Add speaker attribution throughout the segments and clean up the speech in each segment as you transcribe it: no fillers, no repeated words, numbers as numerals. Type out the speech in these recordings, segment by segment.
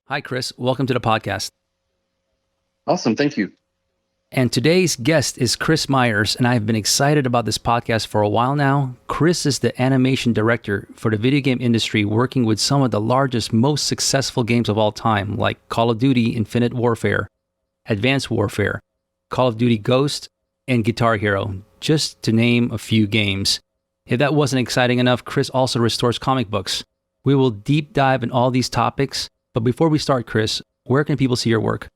Speaker 1: Hi, Chris. Welcome to the podcast.
Speaker 2: Awesome. Thank you.
Speaker 1: And today's guest is Chris Myers, and I've been excited about this podcast for a while now. Chris is the animation director for the video game industry, working with some of the largest, most successful games of all time, like Call of Duty Infinite Warfare, Advanced Warfare, Call of Duty Ghost, and Guitar Hero, just to name a few games. If that wasn't exciting enough, Chris also restores comic books. We will deep dive in all these topics, but before we start, Chris, where can people see your work?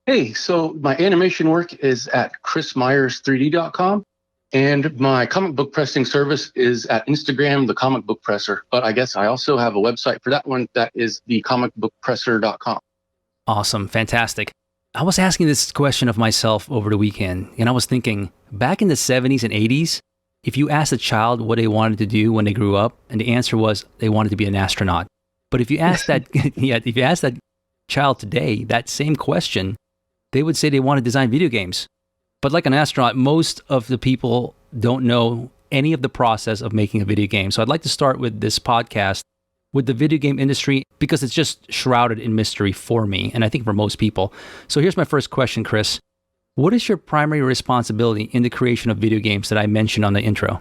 Speaker 2: Hey, so my animation work is at chrismyers3d.com, and my comic book pressing service is at Instagram, the comic book presser. But I guess I also have a website for that one that is thecomicbookpresser.com.
Speaker 1: Awesome. Fantastic. I was asking this question of myself over the weekend, and I was thinking, back in the 70s and 80s, if you asked a child what they wanted to do when they grew up, and the answer was they wanted to be an astronaut. But if you ask that, if you ask that child today that same question, they would say they want to design video games. But like an astronaut, most of the people don't know any of the process of making a video game. So I'd like to start with this podcast with the video game industry because it's just shrouded in mystery for me, and I think for most people. So here's my first question, Chris. What is your primary responsibility in the creation of video games that I mentioned on the intro?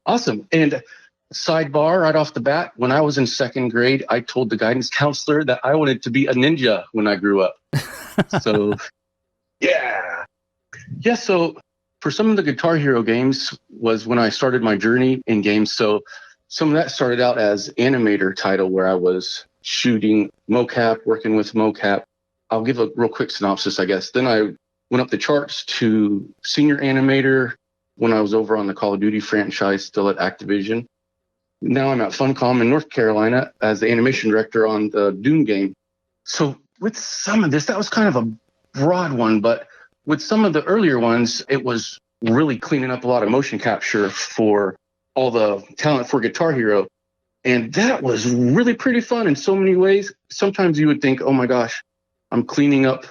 Speaker 2: Awesome. And sidebar right off the bat, when I was in second grade, I told the guidance counselor that I wanted to be a ninja when I grew up. So, yeah. Yeah, so for some of the Guitar Hero games was when I started my journey in games. So some of that started out as animator title where I was shooting mocap, working with mocap. I'll give a real quick synopsis, I guess. Then I went up the charts to senior animator when I was over on the Call of Duty franchise, still at Activision. Now I'm at Funcom in North Carolina as the animation director on the DUNE game. So with some of this, that was kind of a broad one, but with some of the earlier ones, it was really cleaning up a lot of motion capture for all the talent for Guitar Hero. And that was really pretty fun in so many ways. Sometimes you would think, oh my gosh, I'm cleaning up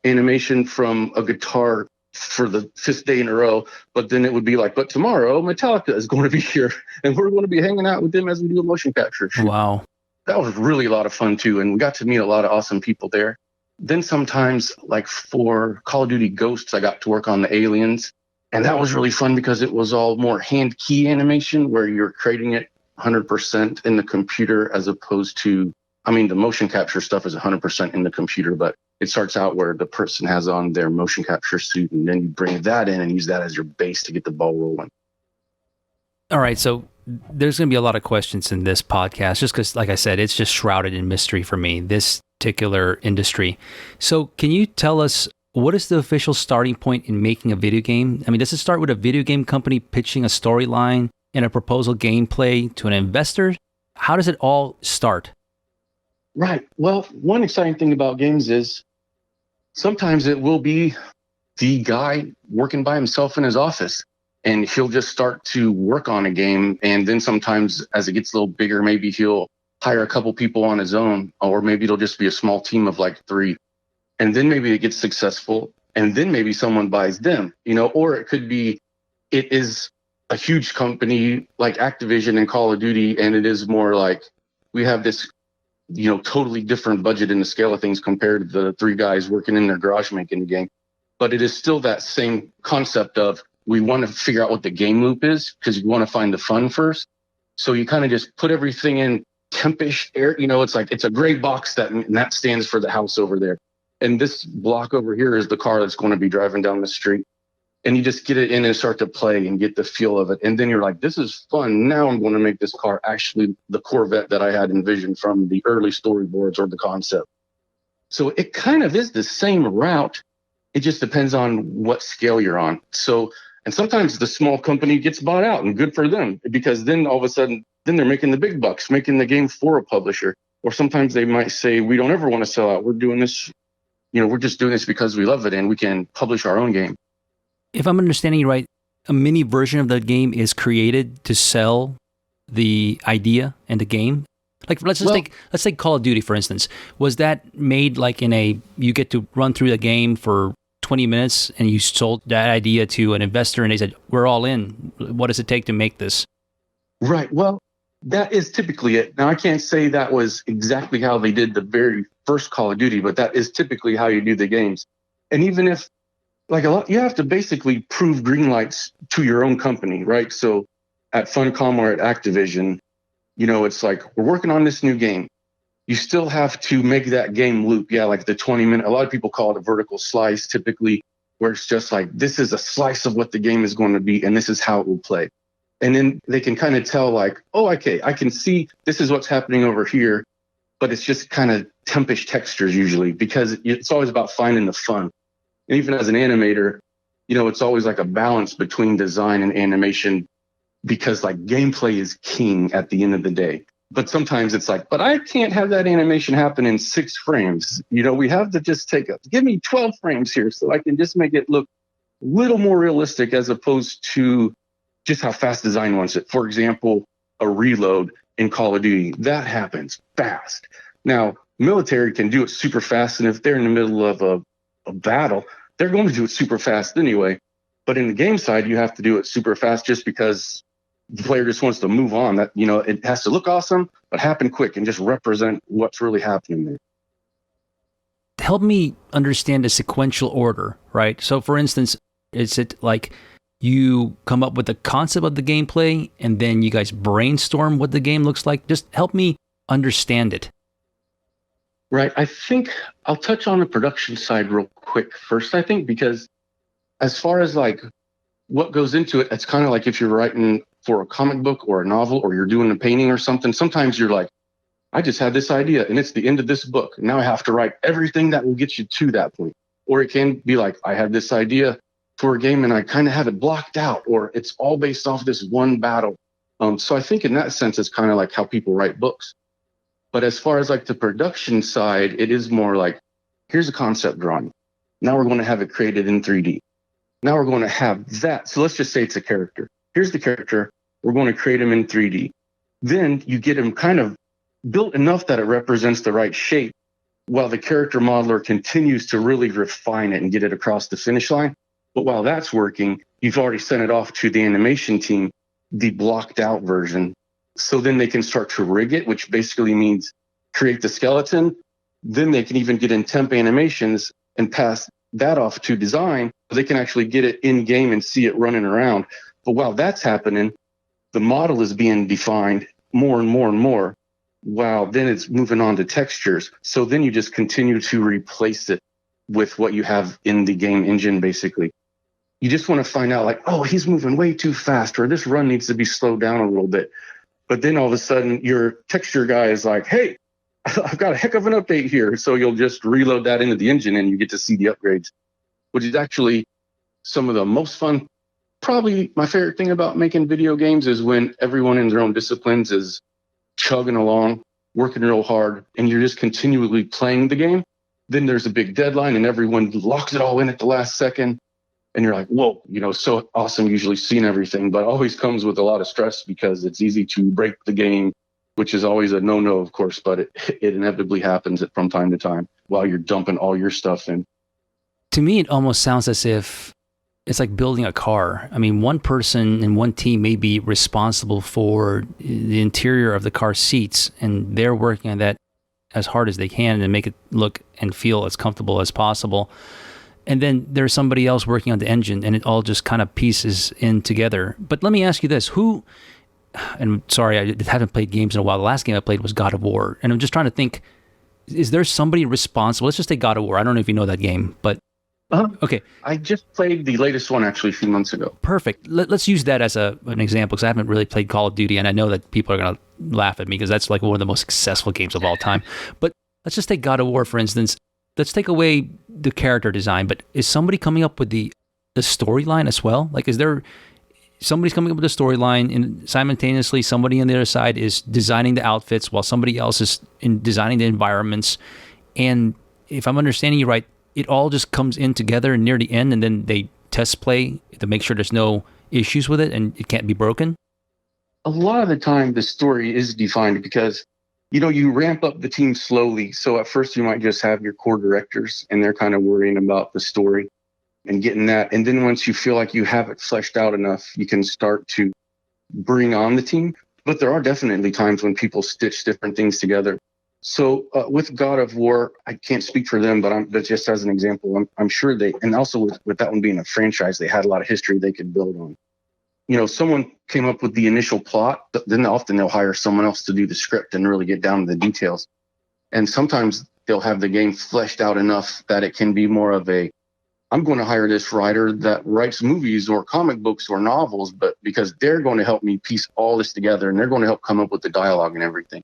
Speaker 2: animation from a guitar for the fifth day in a row, but then it would be like, but tomorrow Metallica is going to be here and we're going to be hanging out with them as we do a motion capture.
Speaker 1: Wow.
Speaker 2: That was really a lot of fun too, and we got to meet a lot of awesome people there. Then sometimes, like for Call of Duty Ghosts, I got to work on the aliens, and that was really fun because it was all more hand key animation where you're creating it 100% in the computer as opposed to, the motion capture stuff is 100% in the computer, but it starts out where the person has on their motion capture suit, and then you bring that in and use that as your base to get the ball rolling.
Speaker 1: All right, so there's going to be a lot of questions in this podcast just because, like I said, it's just shrouded in mystery for me, this particular industry. So can you tell us, what is the official starting point in making a video game? Does it start with a video game company pitching a storyline and a proposal gameplay to an investor? How does it all start?
Speaker 2: Right. Well, one exciting thing about games is sometimes it will be the guy working by himself in his office, and he'll just start to work on a game. And then sometimes as it gets a little bigger, maybe he'll hire a couple people on his own, or maybe it'll just be a small team of like 3. And then maybe it gets successful, and then maybe someone buys them, or it could be, it is a huge company like Activision and Call of Duty, and it is more like we have this totally different budget in the scale of things compared to the 3 guys working in their garage making the game. But it is still that same concept of we want to figure out what the game loop is because you want to find the fun first. So you kind of just put everything in tempish air. It's like it's a gray box and that stands for the house over there. And this block over here is the car that's going to be driving down the street. And you just get it in and start to play and get the feel of it. And then you're like, this is fun. Now I'm going to make this car actually the Corvette that I had envisioned from the early storyboards or the concept. So it kind of is the same route. It just depends on what scale you're on. So, and sometimes the small company gets bought out, and good for them, because then all of a sudden, then they're making the big bucks, making the game for a publisher. Or sometimes they might say, we don't ever want to sell out. We're doing this, we're just doing this because we love it and we can publish our own game.
Speaker 1: If I'm understanding you right, a mini version of the game is created to sell the idea and the game. Like let's take Call of Duty for instance. Was that made like you get to run through the game for 20 minutes and you sold that idea to an investor and they said, we're all in. What does it take to make this?
Speaker 2: Right. Well, That is typically it. Now, I can't say that was exactly how they did the very first Call of Duty, but that is typically how you do the games. And even if, like, a lot, you have to basically prove green lights to your own company, right? So at Funcom or at Activision, it's like, we're working on this new game. You still have to make that game loop. Yeah, like the 20-minute, a lot of people call it a vertical slice, typically, where it's just like, this is a slice of what the game is going to be, and this is how it will play. And then they can kind of tell, like, oh, okay, I can see this is what's happening over here, but it's just kind of tempish textures usually, because it's always about finding the fun. And even as an animator, it's always like a balance between design and animation, because like gameplay is king at the end of the day. But sometimes it's like, but I can't have that animation happen in 6 frames. We have to just give me 12 frames here so I can just make it look a little more realistic, as opposed to just how fast design wants it. For example, a reload in Call of Duty, that happens fast. Now, military can do it super fast, and if they're in the middle of a battle, they're going to do it super fast anyway. But in the game side, you have to do it super fast just because the player just wants to move on. That, it has to look awesome, but happen quick and just represent what's really happening there.
Speaker 1: Help me understand the sequential order, right? So for instance, is it like you come up with the concept of the gameplay and then you guys brainstorm what the game looks like? Just help me understand it.
Speaker 2: Right. I think I'll touch on the production side real quick first, I think, because as far as like what goes into it, it's kind of like if you're writing for a comic book or a novel, or you're doing a painting or something. Sometimes you're like, I just had this idea and it's the end of this book. Now I have to write everything that will get you to that point. Or it can be like, I had this idea for a game and I kind of have it blocked out, or it's all based off this one battle. So I think in that sense, it's kind of like how people write books. But as far as like the production side, it is more like, here's a concept drawing. Now we're going to have it created in 3D. Now we're going to have that. So let's just say it's a character. Here's the character. We're going to create him in 3D. Then you get him kind of built enough that it represents the right shape, while the character modeler continues to really refine it and get it across the finish line. But while that's working, you've already sent it off to the animation team, the blocked out version. So then they can start to rig it, which basically means create the skeleton. Then they can even get in temp animations and pass that off to design. So they can actually get it in game and see it running around. But while that's happening, the model is being defined more and more and more, while then it's moving on to textures. So then you just continue to replace it with what you have in the game engine, basically. You just want to find out, like, oh, he's moving way too fast, or this run needs to be slowed down a little bit. But then all of a sudden, your texture guy is like, hey, I've got a heck of an update here. So you'll just reload that into the engine and you get to see the upgrades, which is actually some of the most fun. Probably my favorite thing about making video games is when everyone in their own disciplines is chugging along, working real hard, and you're just continually playing the game. Then there's a big deadline and everyone locks it all in at the last second. And you're like, whoa, so awesome, usually seeing everything, but always comes with a lot of stress because it's easy to break the game, which is always a no-no, of course, but it inevitably happens from time to time while you're dumping all your stuff in.
Speaker 1: To me, it almost sounds as if it's like building a car. I mean, one person and one team may be responsible for the interior of the car seats, and they're working on that as hard as they can and make it look and feel as comfortable as possible. And then there's somebody else working on the engine, and it all just kind of pieces in together. But let me ask you this. And sorry, I haven't played games in a while. The last game I played was God of War. And I'm just trying to think, is there somebody responsible? Let's just say God of War. I don't know if you know that game, but okay.
Speaker 2: I just played the latest one actually a few months ago. Perfect.
Speaker 1: Let's use that as an example, because I haven't really played Call of Duty, and I know that people are going to laugh at me because that's like one of the most successful games of all time. But let's just take God of War, for instance. Let's take away the character design, but is somebody coming up with the storyline as well? Like, is there somebody's coming up with a storyline, and simultaneously somebody on the other side is designing the outfits while somebody else is designing the environments? And if I'm understanding you right, it all just comes in together near the end, and then they test play to make sure there's no issues with it and it can't be broken?
Speaker 2: A lot of the time, the story is defined because you ramp up the team slowly. So at first you might just have your core directors and they're kind of worrying about the story and getting that. And then once you feel like you have it fleshed out enough, you can start to bring on the team. But there are definitely times when people stitch different things together. So with God of War, I can't speak for them, but just as an example, I'm sure they, and also with that one being a franchise, they had a lot of history they could build on. Someone came up with the initial plot, but then often they'll hire someone else to do the script and really get down to the details. And sometimes they'll have the game fleshed out enough that it can be more of a, I'm going to hire this writer that writes movies or comic books or novels, but because they're going to help me piece all this together and they're going to help come up with the dialogue and everything.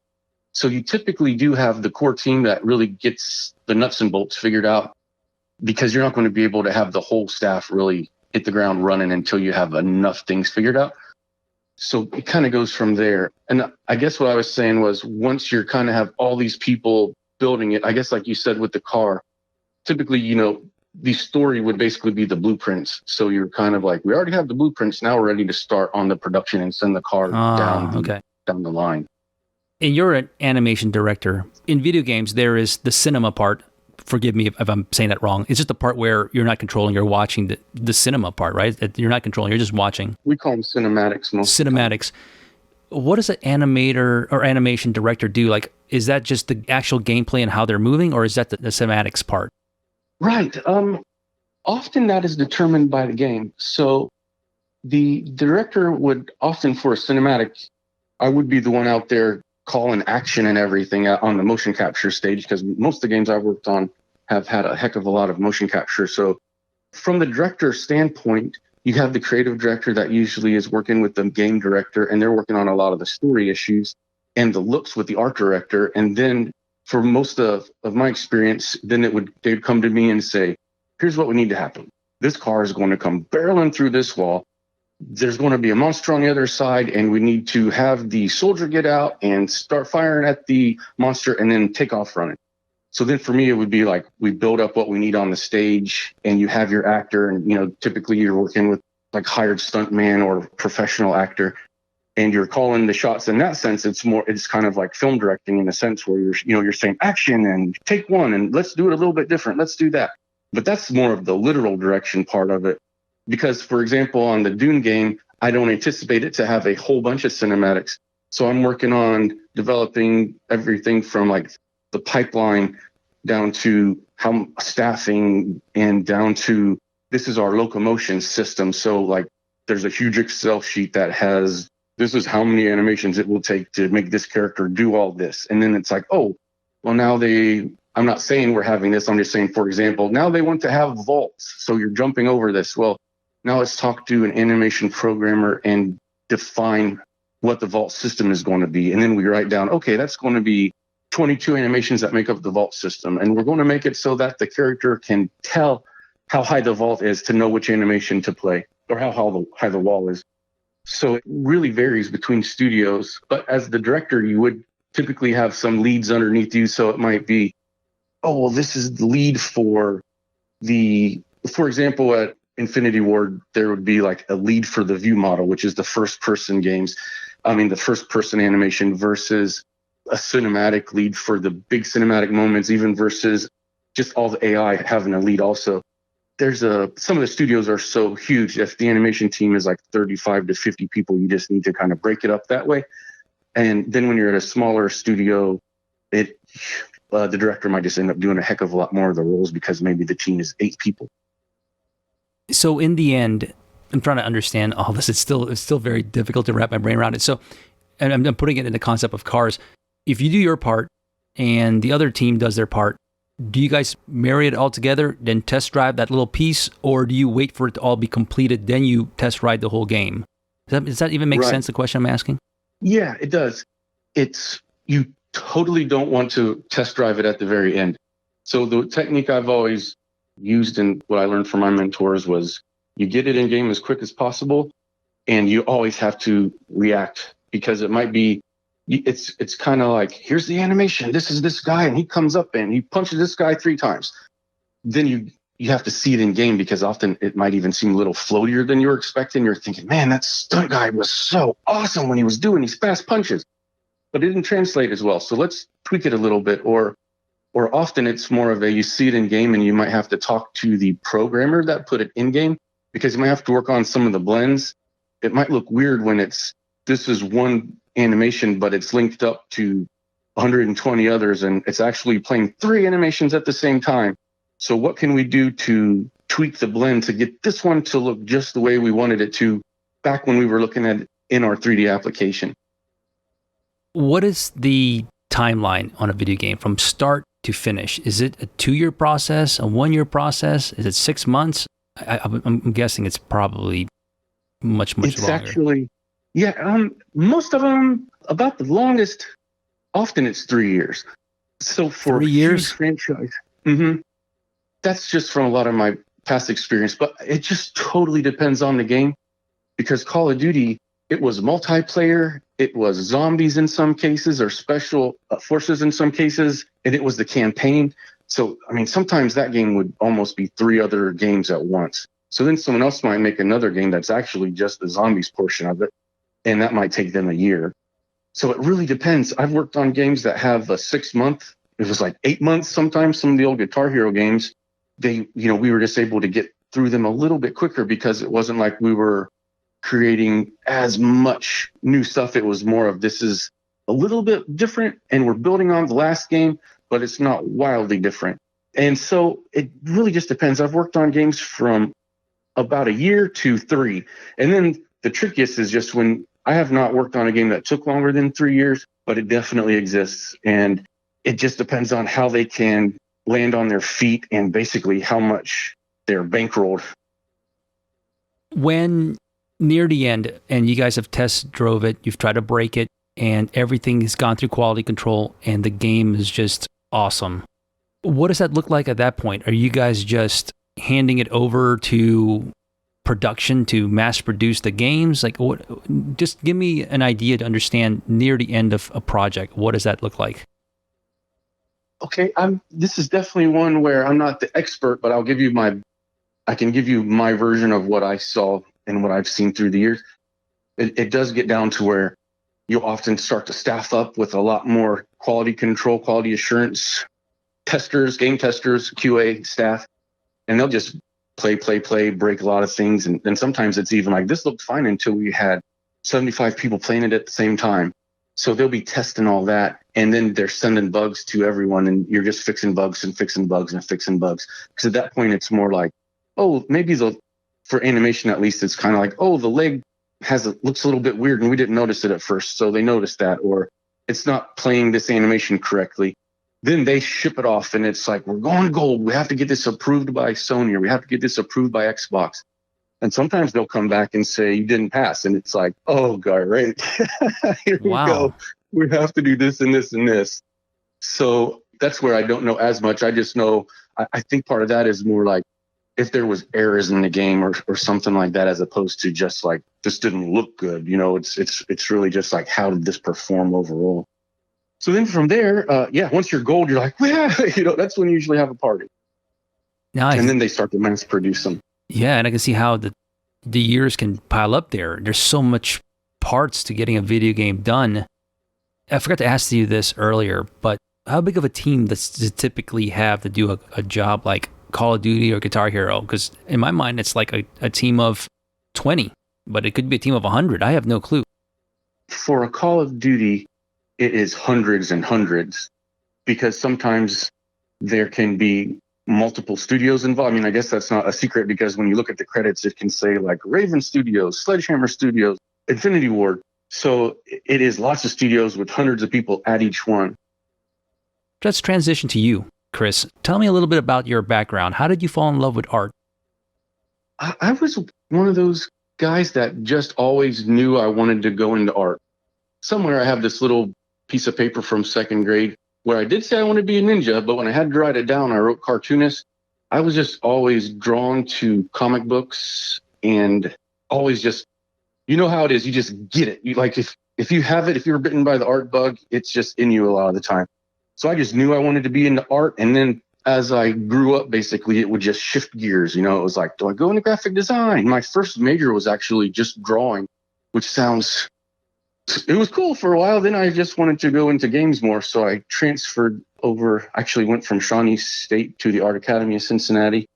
Speaker 2: So you typically do have the core team that really gets the nuts and bolts figured out, because you're not going to be able to have the whole staff really hit the ground running until you have enough things figured out. So it kind of goes from there. And I guess what I was saying was, once you're kind of have all these people building it, I guess like you said with the car, typically, the story would basically be the blueprints. So you're kind of like, we already have the blueprints. Now we're ready to start on the production and send the car down the line.
Speaker 1: And you're an animation director. In video games, there is the cinema part. Forgive me if I'm saying that wrong. It's just the part where you're not controlling, you're watching the cinema part, right? You're not controlling, you're just watching.
Speaker 2: We call them cinematics most of the time.
Speaker 1: What does an animator or animation director do? Like, is that just the actual gameplay and how they're moving, or is that the cinematics part?
Speaker 2: Right. Often that is determined by the game. So the director would often, for a cinematic, I would be the one out there calling action and everything on the motion capture stage, because most of the games I've worked on have had a heck of a lot of motion capture. So from the director standpoint, you have the creative director that usually is working with the game director, and they're working on a lot of the story issues and the looks with the art director. And then for most of my experience, then they'd come to me and say, here's what we need to happen. This car is going to come barreling through this wall. There's going to be a monster on the other side, and we need to have the soldier get out and start firing at the monster and then take off running. So then for me, it would be like, we build up what we need on the stage, and you have your actor, and, typically you're working with like hired stuntman or professional actor, and you're calling the shots. In that sense, it's kind of like film directing in a sense where you're saying action and take one and let's do it a little bit different. Let's do that. But that's more of the literal direction part of it. Because, for example, on the DUNE game, I don't anticipate it to have a whole bunch of cinematics. So I'm working on developing everything from like the pipeline down to how staffing and down to this is our locomotion system. So like there's a huge Excel sheet that has, this is how many animations it will take to make this character do all this. And then it's like, oh, well, now I'm not saying we're having this. I'm just saying, for example, now they want to have vaults. So you're jumping over this. Well, now let's talk to an animation programmer and define what the vault system is going to be. And then we write down, okay, that's going to be 22 animations that make up the vault system. And we're going to make it so that the character can tell how high the vault is to know which animation to play, or how high the wall is. So it really varies between studios. But as the director, you would typically have some leads underneath you. So it might be, oh, well, this is the lead for example, at Infinity Ward, there would be like a lead for the view model, which is the first person animation, versus a cinematic lead for the big cinematic moments, even versus just all the AI having a lead also. Some of the studios are so huge. If the animation team is like 35 to 50 people, you just need to kind of break it up that way. And then when you're at a smaller studio, the director might just end up doing a heck of a lot more of the roles because maybe the team is 8 people.
Speaker 1: So in the end, I'm trying to understand all this. It's still very difficult to wrap my brain around it. So, and I'm putting it in the concept of cars. If you do your part and the other team does their part, do you guys marry it all together, then test drive that little piece, or do you wait for it to all be completed, then you test ride the whole game? Does that even make sense, the question I'm asking? Yeah,
Speaker 2: it does. You totally don't want to test drive it at the very end. So the technique I've always used and what I learned from my mentors was you get it in game as quick as possible, and you always have to react, because it might be, it's kind of like, here's the animation. This is this guy, and he comes up and he punches this guy 3 times. Then you have to see it in game, because often it might even seem a little floatier than you were expecting. You're thinking, man, that stunt guy was so awesome when he was doing these fast punches, but it didn't translate as well. So let's tweak it a little bit. Or often it's more of you see it in game and you might have to talk to the programmer that put it in game, because you might have to work on some of the blends. It might look weird when this is one animation, but it's linked up to 120 others, and it's actually playing 3 animations at the same time. So what can we do to tweak the blend to get this one to look just the way we wanted it to back when we were looking at it in our 3D application?
Speaker 1: What is the timeline on a video game from start to finish? Is it a 2-year process, a 1-year process? Is it 6 months? I'm guessing it's probably much longer.
Speaker 2: It's actually, most of them, about the longest, often it's 3 years. So for
Speaker 1: 3 years?
Speaker 2: a huge franchise, that's just from a lot of my past experience, but it just totally depends on the game, because Call of Duty, it was multiplayer, it was zombies in some cases, or special forces in some cases, and it was the campaign. So, I mean, sometimes that game would almost be 3 other games at once. So then someone else might make another game that's actually just the zombies portion of it, and that might take them a year. So it really depends. I've worked on games that have a 6-month, it was like 8 months sometimes. Some of the old Guitar Hero games, we were just able to get through them a little bit quicker because it wasn't like we were creating as much new stuff. It was more of, this is a little bit different and we're building on the last game, but it's not wildly different. And so it really just depends. I've worked on games from about a year to 3. And then the trickiest is just when I have not worked on a game that took longer than 3 years, but it definitely exists. And it just depends on how they can land on their feet and basically how much they're bankrolled.
Speaker 1: When near the end and you guys have test drove it, you've tried to break it, and everything has gone through quality control and the game is just awesome, what does that look like at that point? Are you guys just handing it over to production to mass produce the games? Like, what? Just give me an idea to understand near the end of a project. What does that look like?
Speaker 2: Okay, this is definitely one where I'm not the expert, but I can give you my version of what I saw and what I've seen through the years. It does get down to where you'll often start to staff up with a lot more quality control, quality assurance testers, game testers, QA staff, and they'll just play, break a lot of things. And then sometimes it's even like, this looked fine until we had 75 people playing it at the same time. So they'll be testing all that, and then they're sending bugs to everyone, and you're just fixing bugs and fixing bugs and fixing bugs. Because at that point, it's more like, oh, maybe for animation at least, it's kind of like, oh, the leg looks a little bit weird, and we didn't notice it at first, so they noticed that, or it's not playing this animation correctly. Then they ship it off, and it's like, we're going gold. We have to get this approved by Sony, or we have to get this approved by Xbox. And sometimes they'll come back and say, you didn't pass. And it's like, oh, God, right. Here we go. We have to do this and this and this. So that's where I don't know as much. I just know, I think part of that is more like if there was errors in the game or something like that, as opposed to just like, this didn't look good. It's really just like, how did this perform overall? So then from there, once you're gold, you're like, well, that's when you usually have a party.
Speaker 1: Nice.
Speaker 2: And then they start to mass produce them.
Speaker 1: Yeah, and I can see how the years can pile up there. There's so much parts to getting a video game done. I forgot to ask you this earlier, but how big of a team does it typically have to do a job like Call of Duty or Guitar Hero? Because in my mind, it's like a team of 20, but it could be a team of 100. I have no clue.
Speaker 2: For a Call of Duty, it is hundreds and hundreds, because sometimes there can be multiple studios involved. I mean, I guess that's not a secret, because when you look at the credits, it can say like Raven Studios, Sledgehammer Studios, Infinity Ward. So it is lots of studios with hundreds of people at each one.
Speaker 1: Let's transition to you, Chris. Tell me a little bit about your background. How did you fall in love with art?
Speaker 2: I was one of those guys that just always knew I wanted to go into art. Somewhere I have this little piece of paper from 2nd grade where I did say I want to be a ninja, but when I had to write it down, I wrote cartoonist. I was just always drawn to comic books, and always just, you know how it is, you just get it. You like, if you have it, if you're bitten by the art bug, it's just in you a lot of the time. So I just knew I wanted to be into art. And then as I grew up, basically, it would just shift gears. It was like, do I go into graphic design? My first major was actually just drawing, which it was cool for a while. Then I just wanted to go into games more. So I transferred over, actually went from Shawnee State to the Art Academy of Cincinnati.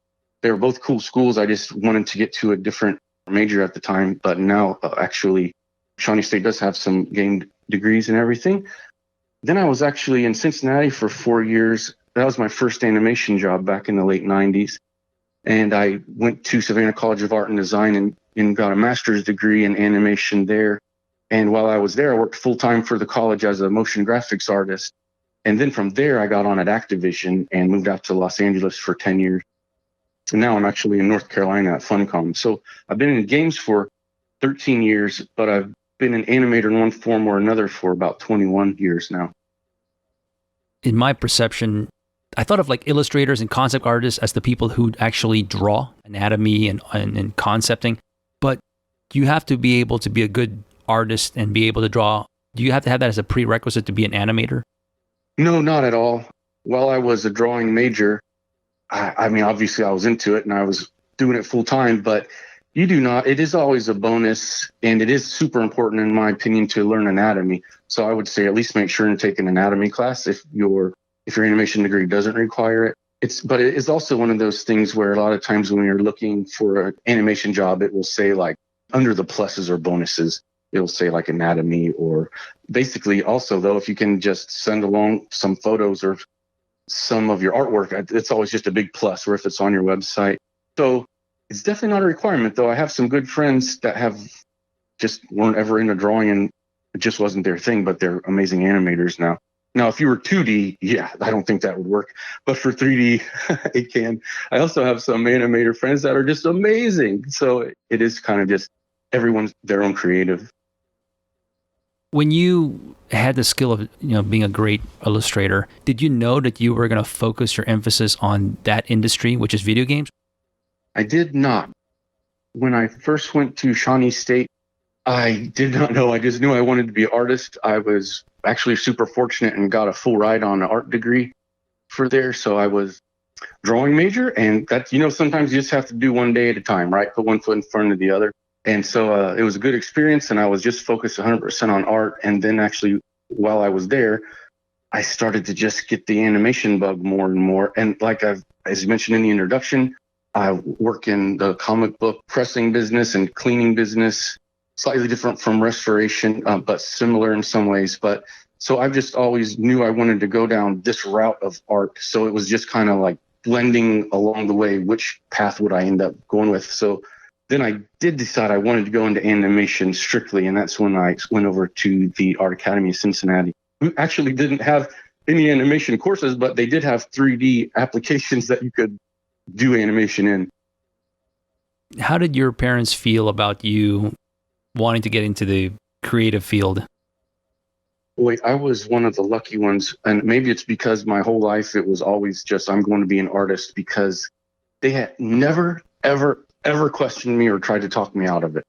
Speaker 2: They were both cool schools. I just wanted to get to a different major at the time. But now, actually, Shawnee State does have some game degrees and everything. Then I was actually in Cincinnati for 4 years. That was my first animation job back in the late 90s. And I went to Savannah College of Art and Design and got a master's degree in animation there. And while I was there, I worked full-time for the college as a motion graphics artist. And then from there, I got on at Activision and moved out to Los Angeles for 10 years. And now I'm actually in North Carolina at Funcom. So I've been in games for 13 years, but I've been an animator in one form or another for about 21 years now.
Speaker 1: In my perception, I thought of like illustrators and concept artists as the people who actually draw anatomy and concepting, but you have to be able to be a good artist and be able to draw. Do you have to have that as a prerequisite to be an animator?
Speaker 2: No, not at all. While I was a drawing major, I mean, obviously I was into it and I was doing it full time, but you do not. It is always a bonus, and it is super important, in my opinion, to learn anatomy. So I would say at least make sure and take an anatomy class if your animation degree doesn't require it. But it is also one of those things where a lot of times when you're looking for an animation job, it will say like under the pluses or bonuses, it'll say like anatomy, or basically also though, if you can just send along some photos or some of your artwork, it's always just a big plus, or if it's on your website. So it's definitely not a requirement, though. I have some good friends that have just weren't ever into drawing and it just wasn't their thing, but they're amazing animators now. Now, if you were 2D, yeah, I don't think that would work. But for 3D, it can. I also have some animator friends that are just amazing. So it is kind of just everyone's their own creative.
Speaker 1: When you had the skill of being a great illustrator, did you know that you were going to focus your emphasis on that industry, which is video games?
Speaker 2: I did not. When I first went to Shawnee State, I did not know. I just knew I wanted to be an artist. I was actually super fortunate and got a full ride on an art degree for there. So I was drawing major, and that's, sometimes you just have to do one day at a time, right? Put one foot in front of the other. And so it was a good experience, and I was just focused 100% on art. And then actually, while I was there, I started to just get the animation bug more and more. And like as you mentioned in the introduction, I work in the comic book pressing business and cleaning business, slightly different from restoration, but similar in some ways. But so I just always knew I wanted to go down this route of art. So it was just kind of like blending along the way, which path would I end up going with. So then I did decide I wanted to go into animation strictly, and that's when I went over to the Art Academy of Cincinnati. We actually didn't have any animation courses, but they did have 3D applications that you could do animation in.
Speaker 1: How did your parents feel about you wanting to get into the creative field?
Speaker 2: Boy, I was one of the lucky ones, and maybe it's because my whole life it was always just I'm going to be an artist, because they had never, ever questioned me or tried to talk me out of it.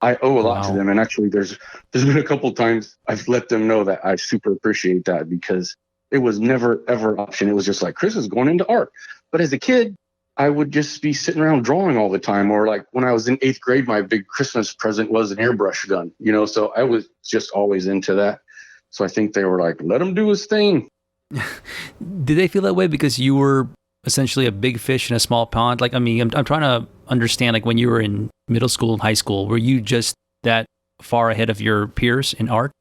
Speaker 2: I owe a lot to them, and actually there's been a couple times I've let them know that I super appreciate that, because it was never ever an option. It was just like, Chris is going into art. But as a kid, I would just be sitting around drawing all the time, or like when I was in 8th grade, my big Christmas present was an airbrush gun, so I was just always into that. So I think they were like, let him do his thing.
Speaker 1: Did they feel that way because you were essentially a big fish in a small pond? Like, I mean, I'm trying to understand, like when you were in middle school and high school, were you just that far ahead of your peers in art?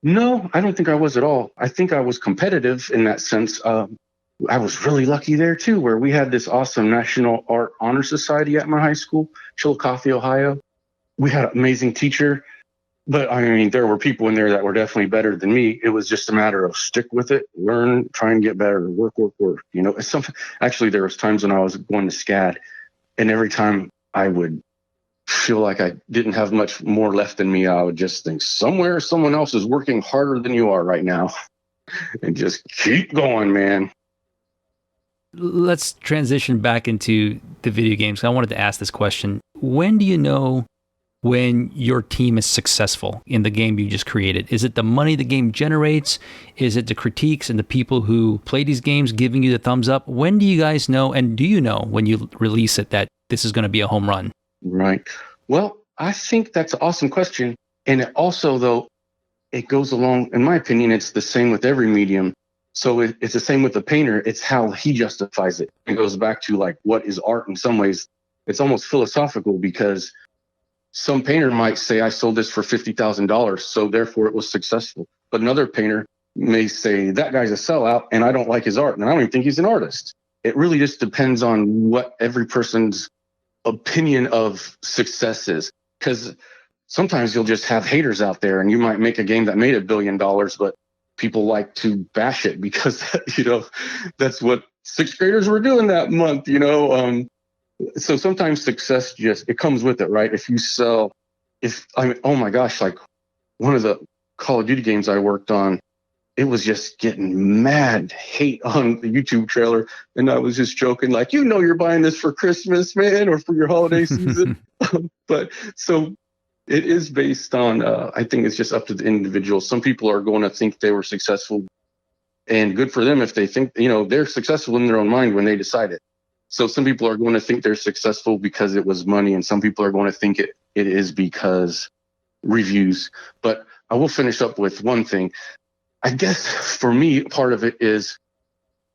Speaker 2: No, I don't think I was at all. I think I was competitive in that sense. I was really lucky there too, where we had this awesome National Art Honor Society at my high school, Chillicothe, Ohio. We had an amazing teacher, but I mean, there were people in there that were definitely better than me. It was just a matter of stick with it, learn, try and get better, work. Actually, there was times when I was going to SCAD, and every time I would feel like I didn't have much more left in me, I would just think somewhere someone else is working harder than you are right now, and just keep going, man.
Speaker 1: Let's transition back into the video games. I wanted to ask this question. When do you know when your team is successful in the game you just created? Is it the money the game generates? Is it the critiques and the people who play these games giving you the thumbs up? When do you guys know, and do you know when you release it, that this is going to be a home run?
Speaker 2: Right. Well, I think that's an awesome question. And it also, though, it goes along, in my opinion, it's the same with every medium. So it's the same with the painter. It's how he justifies it. It goes back to like, what is art? In some ways, it's almost philosophical, because some painter might say, I sold this for $50,000, so therefore it was successful. But another painter may say, that guy's a sellout and I don't like his art, and I don't even think he's an artist. It really just depends on what every person's opinion of success is. Because sometimes you'll just have haters out there, and you might make a game that made $1 billion, but people like to bash it because, that's what sixth graders were doing that month, So sometimes success it comes with it, right? Oh my gosh, like one of the Call of Duty games I worked on, it was just getting mad hate on the YouTube trailer. And I was just joking, like, you're buying this for Christmas, man, or for your holiday season. But so it is based on, I think it's just up to the individual. Some people are going to think they were successful, and good for them if they think, they're successful in their own mind when they decide it. So some people are going to think they're successful because it was money, and some people are going to think it is because reviews. But I will finish up with one thing. I guess for me, part of it is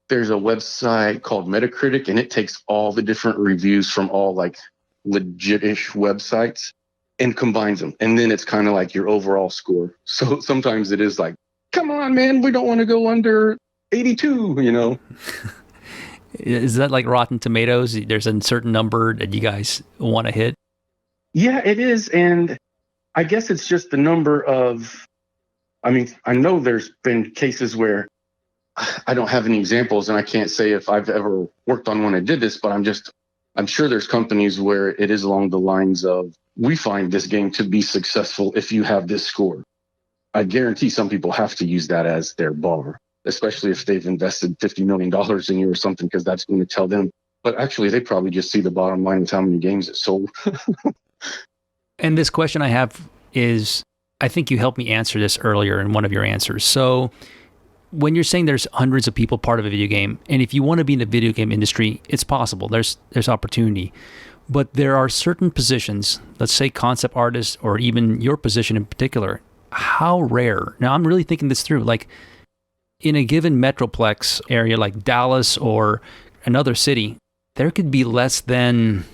Speaker 2: there's a website called Metacritic, and it takes all the different reviews from all like legit-ish websites and combines them. And then it's kind of like your overall score. So sometimes it is like, come on, man, we don't want to go under 82,
Speaker 1: Is that like Rotten Tomatoes? There's a certain number that you guys want to hit?
Speaker 2: Yeah, it is. And I guess it's just the number of, I know there's been cases where I don't have any examples, and I can't say if I've ever worked on one that did this, but I'm sure there's companies where it is along the lines of, we find this game to be successful if you have this score. I guarantee some people have to use that as their bar, especially if they've invested $50 million in you or something, because that's going to tell them. But actually, they probably just see the bottom line with how many games it sold.
Speaker 1: And this question I have is, I think you helped me answer this earlier in one of your answers. So when you're saying there's hundreds of people part of a video game, and if you want to be in the video game industry, it's possible. There's opportunity. But there are certain positions, let's say concept artists, or even your position in particular, how rare? Now, I'm really thinking this through. Like, in a given metroplex area like Dallas or another city, there could be less than,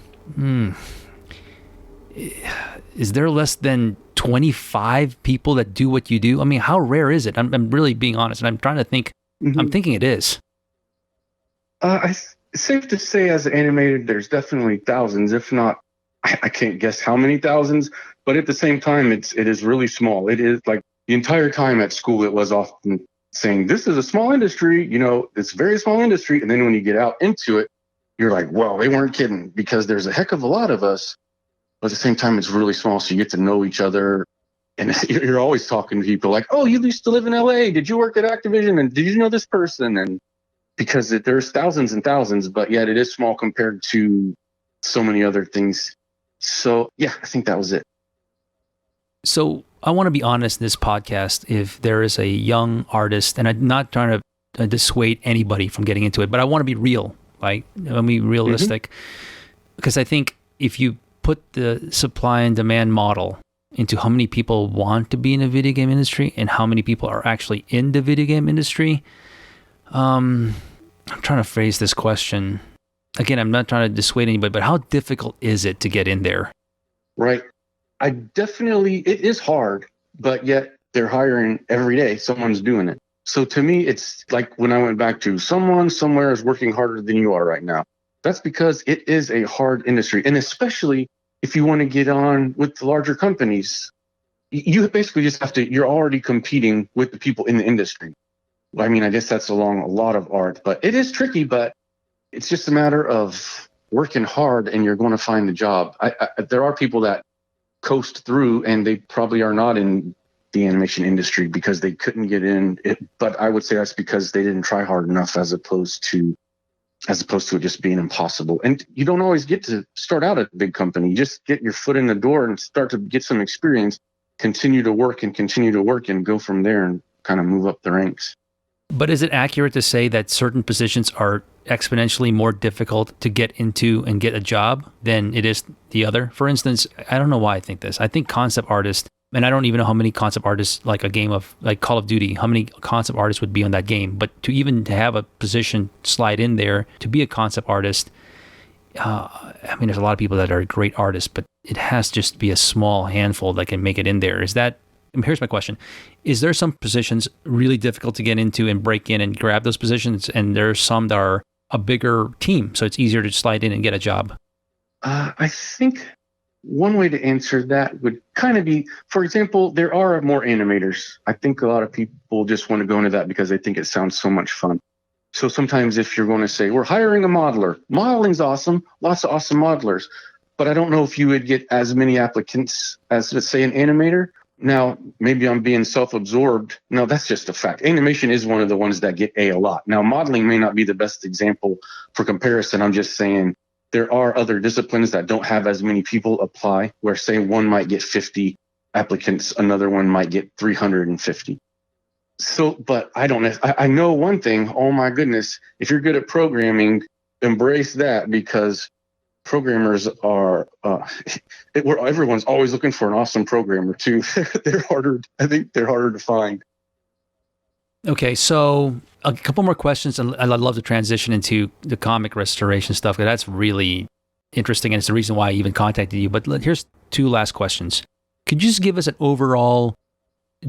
Speaker 1: is there less than 25 people that do what you do? I mean, how rare is it? I'm really being honest, and I'm trying to think. Mm-hmm. I'm thinking it is.
Speaker 2: It's safe to say, as an animator, there's definitely thousands, if not, I can't guess how many thousands, but at the same time, it is really small. It is like the entire time at school, it was often saying, this is a small industry, it's a very small industry. And then when you get out into it, you're like, well, they weren't kidding, because there's a heck of a lot of us. But at the same time, it's really small, so you get to know each other. And you're always talking to people like, oh, you used to live in LA. Did you work at Activision? And did you know this person? And because there's thousands and thousands, but yet it is small compared to so many other things. So, yeah, I think that was it.
Speaker 1: So I want to be honest in this podcast. If there is a young artist, and I'm not trying to dissuade anybody from getting into it, but I want to be real. Like, I want to be realistic. Because I think if you put the supply and demand model into how many people want to be in the video game industry and how many people are actually in the video game industry, I'm trying to phrase this question. Again, I'm not trying to dissuade anybody, but how difficult is it to get in there? Right.
Speaker 2: It is hard, but yet they're hiring every day. Someone's doing it. So to me, it's like when I went back to someone somewhere is working harder than you are right now. That's because it is a hard industry. And especially if you want to get on with the larger companies, you basically just have to, you're already competing with the people in the industry. I mean, I guess that's along a lot of art, but it is tricky, but it's just a matter of working hard and you're going to find the job. There are people that coast through and they probably are not in the animation industry because they couldn't get in it. But I would say that's because they didn't try hard enough as opposed to it just being impossible. And you don't always get to start out at a big company. You just get your foot in the door and start to get some experience, continue to work and go from there and kind of move up the ranks.
Speaker 1: But is it accurate to say that certain positions are exponentially more difficult to get into and get a job than it is the other? For instance, I don't know why I think this. I think concept artists, and I don't even know how many concept artists, like a game of like Call of Duty, how many concept artists would be on that game. But to have a position slide in there to be a concept artist, I mean, there's a lot of people that are great artists, but it has to just be a small handful that can make it in there. Here's my question. Is there some positions really difficult to get into and break in and grab those positions? And there's some that are a bigger team, so it's easier to slide in and get a job?
Speaker 2: I think one way to answer that would kind of be, for example, there are more animators. I think a lot of people just want to go into that because they think it sounds so much fun. So sometimes if you're going to say, we're hiring a modeler, modeling's awesome, lots of awesome modelers, but I don't know if you would get as many applicants as, let's say, an animator. Now, maybe I'm being self-absorbed. No, that's just a fact. Animation is one of the ones that get a lot. Now, modeling may not be the best example for comparison. I'm just saying there are other disciplines that don't have as many people apply, where, say, one might get 50 applicants, another one might get 350. So, but I don't know. I know one thing. Oh, my goodness. If you're good at programming, embrace that, because programmers are everyone's always looking for an awesome programmer too. I think they're harder to find.
Speaker 1: Okay, so a couple more questions, and I'd love to transition into the comic restoration stuff, because that's really interesting, and it's the reason why I even contacted you. But here's two last questions. Could you just give us an overall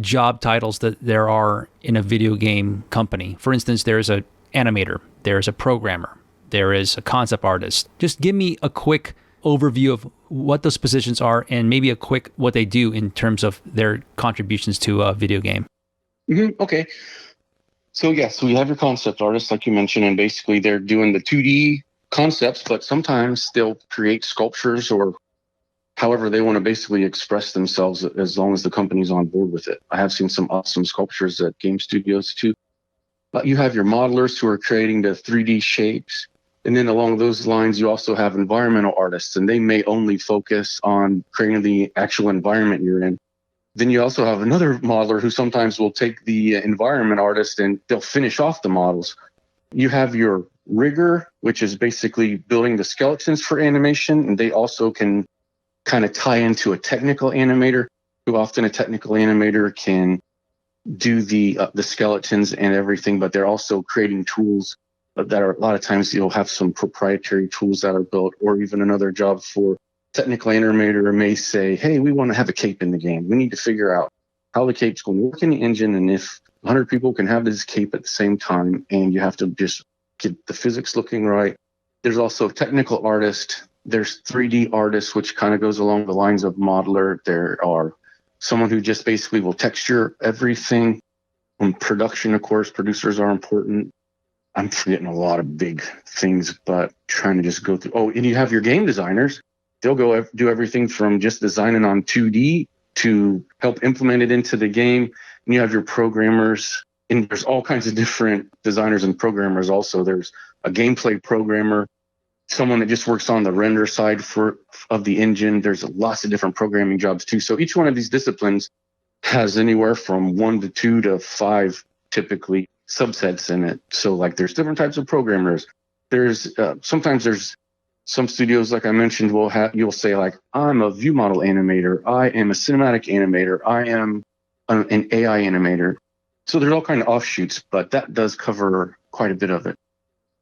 Speaker 1: job titles that there are in a video game company? For instance, there's an animator, there's a programmer, there is a concept artist. Just give me a quick overview of what those positions are, and maybe a quick what they do in terms of their contributions to a video game.
Speaker 2: Okay. So yes, we have your concept artists, like you mentioned, and basically they're doing the 2D concepts, but sometimes they'll create sculptures or however they want to basically express themselves, as long as the company's on board with it. I have seen some awesome sculptures at game studios too. But you have your modelers who are creating the 3D shapes. And then along those lines, you also have environmental artists, and they may only focus on creating the actual environment you're in. Then you also have another modeler who sometimes will take the environment artist and they'll finish off the models. You have your rigger, which is basically building the skeletons for animation, and they also can kind of tie into a technical animator, who often a technical animator can do the skeletons and everything, but they're also creating tools that are, a lot of times you'll have some proprietary tools that are built, or even another job for technical animator may say, hey, we want to have a cape in the game. We need to figure out how the cape's going to work in the engine, and if 100 people can have this cape at the same time, and you have to just get the physics looking right. There's also technical artist. There's 3D artists, which kind of goes along the lines of modeler. There are someone who just basically will texture everything. In production, of course, producers are important. I'm forgetting a lot of big things, but trying to just go through. Oh, and you have your game designers. They'll go do everything from just designing on 2D to help implement it into the game. And you have your programmers, and there's all kinds of different designers and programmers also. There's a gameplay programmer, someone that just works on the render side of the engine. There's lots of different programming jobs too. So each one of these disciplines has anywhere from 1 to 2 to 5 typically subsets in it. So like there's different types of programmers. There's sometimes there's some studios, like I mentioned, you'll say like, I'm a view model animator, I am a cinematic animator, I am an AI animator. So there's all kind of offshoots, but that does cover quite a bit of it.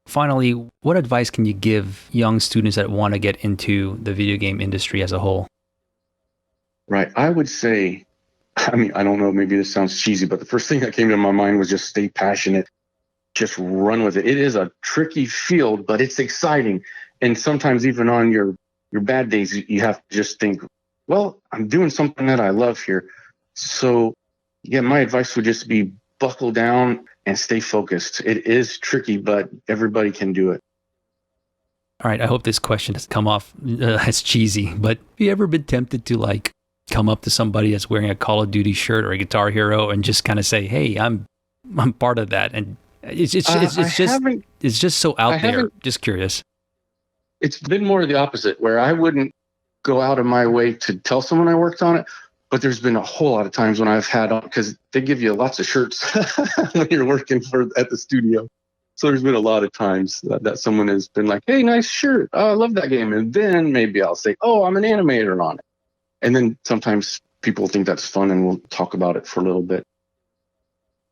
Speaker 1: Finally, what advice can you give young students that want to get into the video game industry as a whole?
Speaker 2: Right. I would say, I mean, I don't know, maybe this sounds cheesy, but the first thing that came to my mind was just stay passionate, just run with it. It is a tricky field, but it's exciting. And sometimes even on your bad days, you have to just think, well, I'm doing something that I love here. So yeah, my advice would just be buckle down and stay focused. It is tricky, but everybody can do it.
Speaker 1: All right. I hope this question doesn't come off as cheesy, but have you ever been tempted to like come up to somebody that's wearing a Call of Duty shirt or a Guitar Hero and just kind of say, hey, I'm part of that? And it's just so out there. Just curious.
Speaker 2: It's been more of the opposite, where I wouldn't go out of my way to tell someone I worked on it. But there's been a whole lot of times when I've had, because they give you lots of shirts when you're working at the studio. So there's been a lot of times that someone has been like, hey, nice shirt. Oh, I love that game. And then maybe I'll say, oh, I'm an animator on it. And then sometimes people think that's fun and we'll talk about it for a little bit.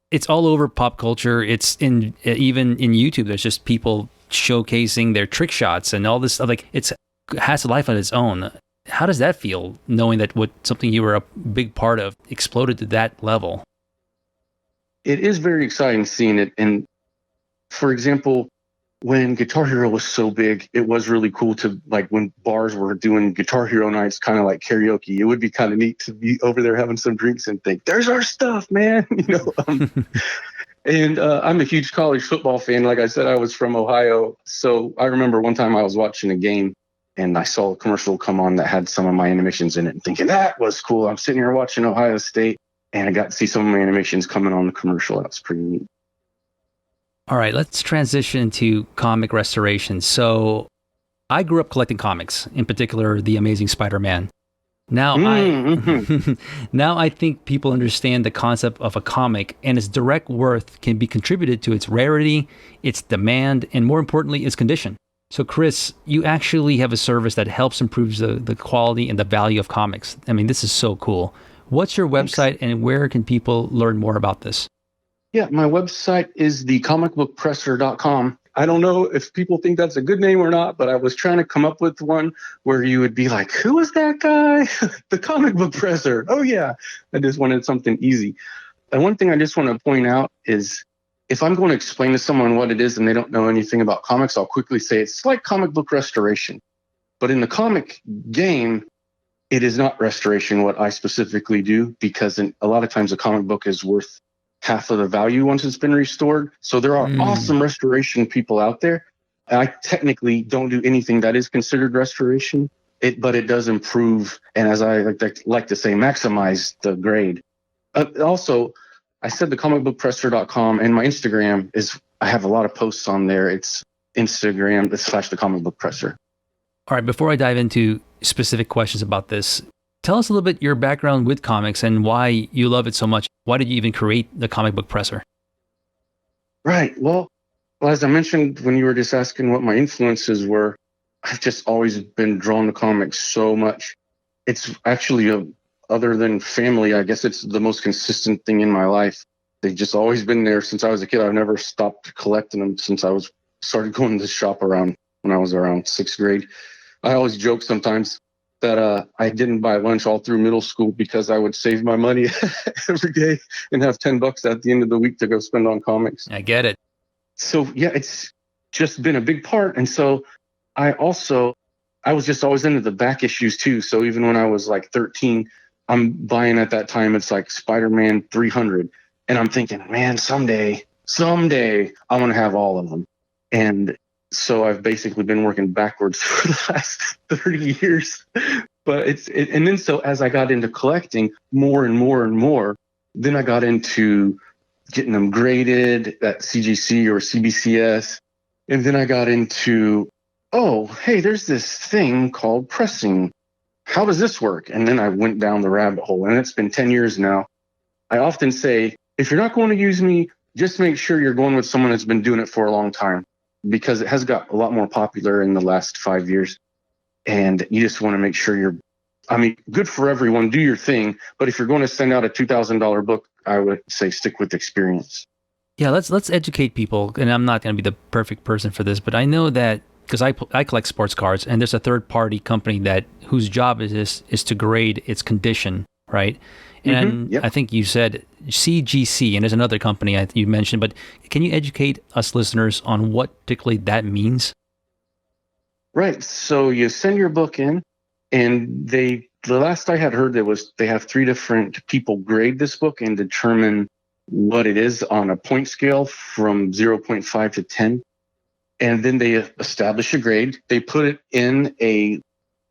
Speaker 1: It's all over pop culture. It's even in YouTube. There's just people showcasing their trick shots and all this stuff. Like it has a life of its own. How does that feel, knowing that what something you were a big part of exploded to that level?
Speaker 2: It is very exciting seeing it. And for example, when Guitar Hero was so big, it was really cool to, like, when bars were doing Guitar Hero nights, kind of like karaoke. It would be kind of neat to be over there having some drinks and think, "There's our stuff, man." And I'm a huge college football fan. Like I said, I was from Ohio, so I remember one time I was watching a game and I saw a commercial come on that had some of my animations in it, and thinking that was cool. I'm sitting here watching Ohio State, and I got to see some of my animations coming on the commercial. That was pretty neat.
Speaker 1: All right, let's transition to comic restoration. So I grew up collecting comics, in particular, The Amazing Spider-Man. Now now I think people understand the concept of a comic, and its direct worth can be contributed to its rarity, its demand, and more importantly, its condition. So Chris, you actually have a service that helps improve the quality and the value of comics. I mean, this is so cool. What's your website, and where can people learn more about this?
Speaker 2: Yeah, my website is thecomicbookpresser.com. I don't know if people think that's a good name or not, but I was trying to come up with one where you would be like, "Who is that guy?" The comic book presser. Oh, yeah. I just wanted something easy. And one thing I just want to point out is, if I'm going to explain to someone what it is and they don't know anything about comics, I'll quickly say it's like comic book restoration. But in the comic game, it is not restoration what I specifically do, because a lot of times a comic book is worth half of the value once it's been restored. So there are awesome restoration people out there. I technically don't do anything that is considered restoration, but it does improve, and as I like to say, maximize the grade. Also, I said the comicbookpresser.com, and my Instagram is, I have a lot of posts on there. It's Instagram / the comic book presser.
Speaker 1: All right, before I dive into specific questions about this, tell us a little bit your background with comics and why you love it so much. Why did you even create the comic book presser?
Speaker 2: Right. Well, as I mentioned when you were just asking what my influences were, I've just always been drawn to comics so much. It's actually other than family, I guess it's the most consistent thing in my life. They've just always been there since I was a kid. I've never stopped collecting them since I started going to the shop around when I was around 6th grade. I always joke sometimes that I didn't buy lunch all through middle school because I would save my money every day and have $10 at the end of the week to go spend on comics.
Speaker 1: I get it.
Speaker 2: So yeah, it's just been a big part. And so I was just always into the back issues too. So even when I was like 13, I'm buying at that time, it's like Spider-Man 300. And I'm thinking, man, someday I want to have all of them. And so I've basically been working backwards for the last 30 years. But and then so as I got into collecting more and more and more, then I got into getting them graded at CGC or CBCS. And then I got into, oh, hey, there's this thing called pressing. How does this work? And then I went down the rabbit hole, and it's been 10 years now. I often say, if you're not going to use me, just make sure you're going with someone that's been doing it for a long time, because it has got a lot more popular in the last 5 years. And you just want to make sure good for everyone, do your thing. But if you're going to send out a $2,000 book, I would say stick with experience.
Speaker 1: Yeah, let's educate people. And I'm not going to be the perfect person for this, but I know that because I collect sports cards, and there's a third-party company whose job is to grade its condition, right? And
Speaker 2: Yep.
Speaker 1: I think you said CGC, and there's another company you mentioned, but can you educate us listeners on what particularly that means?
Speaker 2: Right. So you send your book in, and the last I had heard, they have 3 different people grade this book and determine what it is on a point scale from 0.5 to 10. And then they establish a grade. They put it in a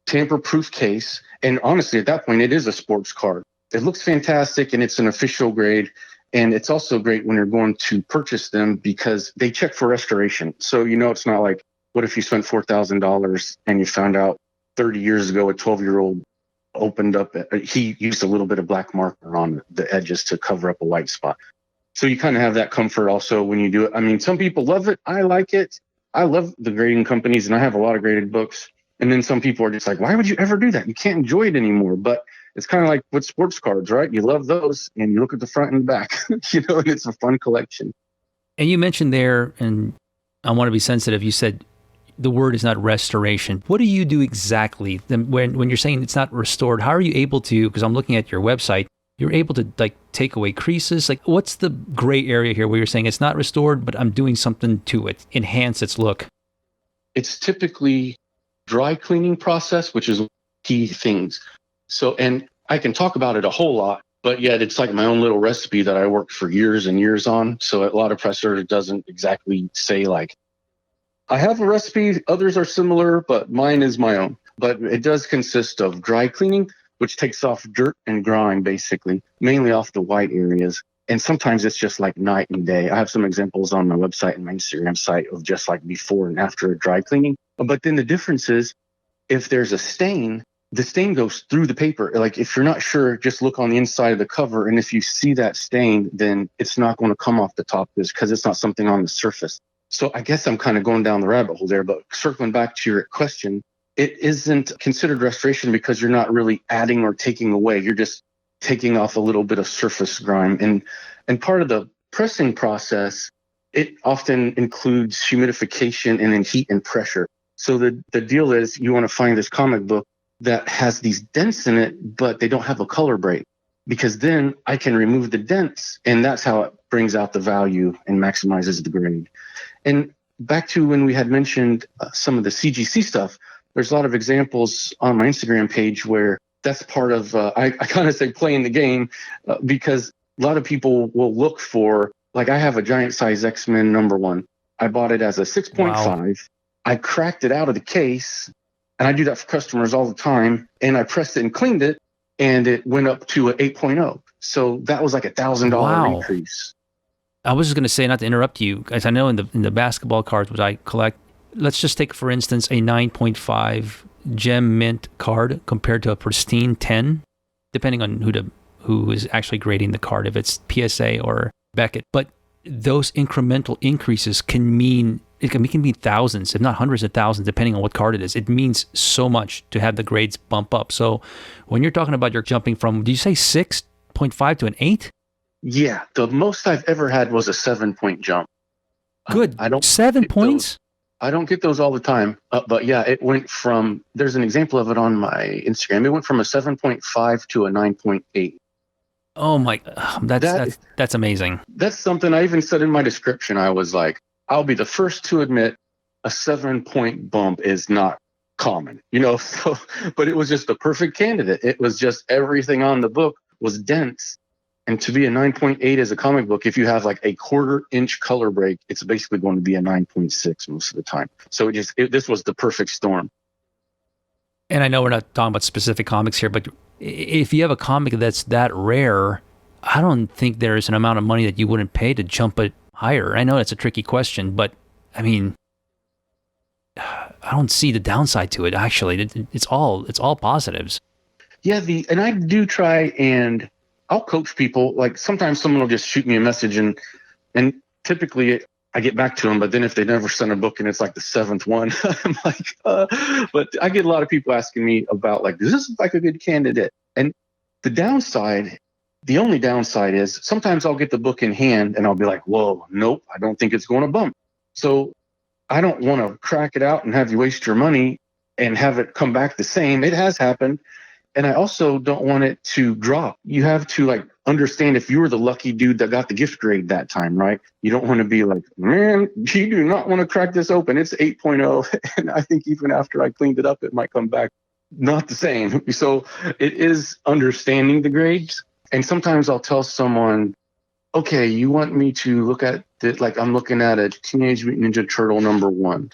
Speaker 2: tamper-proof case. And honestly, at that point, it is a sports card. It looks fantastic, and it's an official grade. And it's also great when you're going to purchase them because they check for restoration. So, it's not like, what if you spent $4,000 and you found out 30 years ago a 12-year-old opened up, he used a little bit of black marker on the edges to cover up a white spot. So you kind of have that comfort also when you do it. I mean, some people love it. I like it. I love the grading companies, and I have a lot of graded books. And then some people are just like, why would you ever do that? You can't enjoy it anymore. But it's kind of like with sports cards, right? You love those, and you look at the front and back, and it's a fun collection.
Speaker 1: And you mentioned there, and I want to be sensitive, you said the word is not restoration. What do you do exactly when you're saying it's not restored? How are you able to, because I'm looking at your website, you're able to like take away creases? Like what's the gray area here where you're saying it's not restored, but I'm doing something to it, enhance its look?
Speaker 2: It's typically dry cleaning process, which is key things. So, and I can talk about it a whole lot, but yet it's like my own little recipe that I worked for years and years on. So a lot of pressure doesn't exactly say like, I have a recipe, others are similar, but mine is my own. But it does consist of dry cleaning, which takes off dirt and grime, basically, mainly off the white areas. And sometimes it's just like night and day. I have some examples on my website and my Instagram site of just like before and after dry cleaning. But then the difference is if there's a stain, the stain goes through the paper. Like if you're not sure, just look on the inside of the cover. And if you see that stain, then it's not going to come off the top of this because it's not something on the surface. So I guess I'm kind of going down the rabbit hole there, but circling back to your question, it isn't considered restoration because you're not really adding or taking away. You're just taking off a little bit of surface grime. And part of the pressing process, it often includes humidification and then heat and pressure. So the deal is you want to find this comic book that has these dents in it, but they don't have a color break, because then I can remove the dents, and that's how it brings out the value and maximizes the grade. And back to when we had mentioned some of the CGC stuff, there's a lot of examples on my Instagram page where that's part of, I kind of say playing the game, because a lot of people will look for, like I have a giant size X-Men #1. I bought it as a 6.5. Wow. I cracked it out of the case, and I do that for customers all the time. And I pressed it and cleaned it, and it went up to an 8.0. So that was like $1,000 increase.
Speaker 1: I was just going to say, not to interrupt you, as I know in the basketball cards, which I collect, let's just take, for instance, a 9.5 gem mint card compared to a pristine 10, depending on who is actually grading the card, if it's PSA or Beckett. But those incremental increases can mean thousands, if not hundreds of thousands, depending on what card it is. It means so much to have the grades bump up. So when you're talking about you're jumping from, did you say 6.5 to an 8? Yeah,
Speaker 2: the most I've ever had was a 7-point jump.
Speaker 1: Good. 7 points?
Speaker 2: I don't get those all the time, but yeah, it went from, there's an example of it on my Instagram. It went from a 7.5 to a 9.8.
Speaker 1: Oh my, that's amazing.
Speaker 2: That's something I even said in my description. I was like, I'll be the first to admit a 7-point bump is not common, so, but it was just the perfect candidate. It was just everything on the book was dense. And to be a 9.8 as a comic book, if you have like a 1/4 inch color break, it's basically going to be a 9.6 most of the time. So this was the perfect storm.
Speaker 1: And I know we're not talking about specific comics here, but if you have a comic that's that rare, I don't think there's an amount of money that you wouldn't pay to jump it higher. I know that's a tricky question, but I mean, I don't see the downside to it. Actually, it's all positives.
Speaker 2: Yeah, and I do try and I'll coach people. Like sometimes someone will just shoot me a message and typically I get back to them. But then if they never send a book and it's like the 7th one, I'm like, but I get a lot of people asking me about like, does this look like a good candidate? And the only downside is sometimes I'll get the book in hand and I'll be like, whoa, nope, I don't think it's going to bump. So I don't want to crack it out and have you waste your money and have it come back the same. It has happened. And I also don't want it to drop. You have to like understand if you were the lucky dude that got the gift grade that time, right? You don't want to be like, man, you do not want to crack this open. It's 8.0. And I think even after I cleaned it up, it might come back not the same. So it is understanding the grades. And sometimes I'll tell someone, okay, you want me to look at it like I'm looking at a Teenage Mutant Ninja Turtle #1.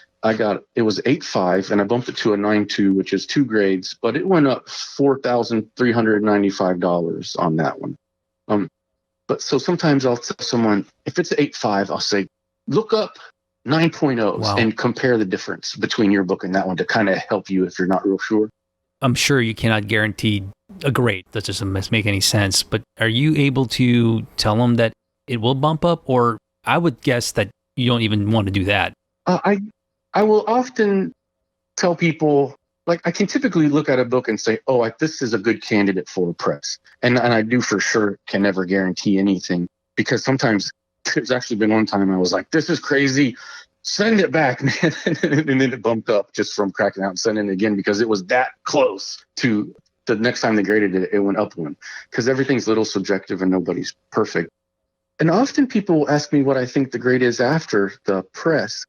Speaker 2: It was 8.5 and I bumped it to a 9.2, which is 2 grades, but it went up $4,395 on that one. But so sometimes I'll tell someone, if it's 8.5, I'll say, look up 9.0s
Speaker 1: Wow.
Speaker 2: and compare the difference between your book and that one to kind of help you if you're not real sure.
Speaker 1: I'm sure you cannot guarantee a grade. That doesn't make any sense. But are you able to tell them that it will bump up? Or I would guess that you don't even want to do that.
Speaker 2: I will often tell people, like I can typically look at a book and say, oh, this is a good candidate for a press. And I do for sure can never guarantee anything, because sometimes there's actually been one time I was like, this is crazy. send it back, man. And then it bumped up just from cracking out and sending it again because it was that close to the next time they graded it, it went up one. Because everything's a little subjective and nobody's perfect. And often people ask me what I think the grade is after the press.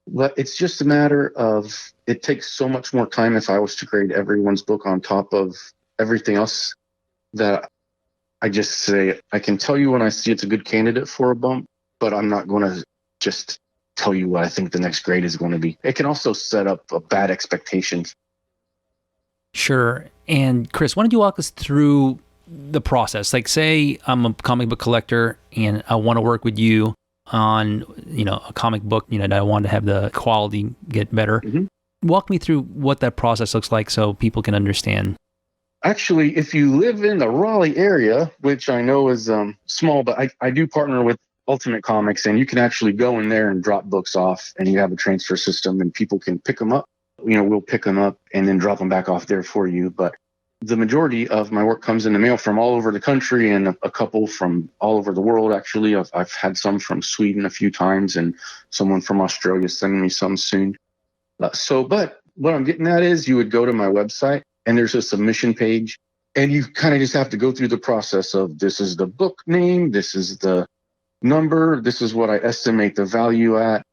Speaker 2: But it's just a matter of, it takes so much more time if I was to grade everyone's book on top of everything else, that I just say, I can tell you when I see it's a good candidate for a bump, but I'm not going to just tell you what I think the next grade is going to be. It can also set up a bad expectations.
Speaker 1: Sure. And Chris, why don't you walk us through the process? Like, say I'm a comic book collector and I want to work with you on, a comic book, that I want to have the quality get better. Mm-hmm. Walk me through what that process looks like so people can understand.
Speaker 2: Actually, if you live in the Raleigh area, which I know is small, but I do partner with Ultimate Comics, and you can actually go in there and drop books off, and you have a transfer system and people can pick them up. We'll pick them up and then drop them back off there for you. But the majority of my work comes in the mail from all over the country, and a couple from all over the world. Actually, I've had some from Sweden a few times, and someone from Australia sending me some soon. But what I'm getting at is, you would go to my website and there's a submission page, and you kind of just have to go through the process of, this is the book name, this is the number, this is what I estimate the value at.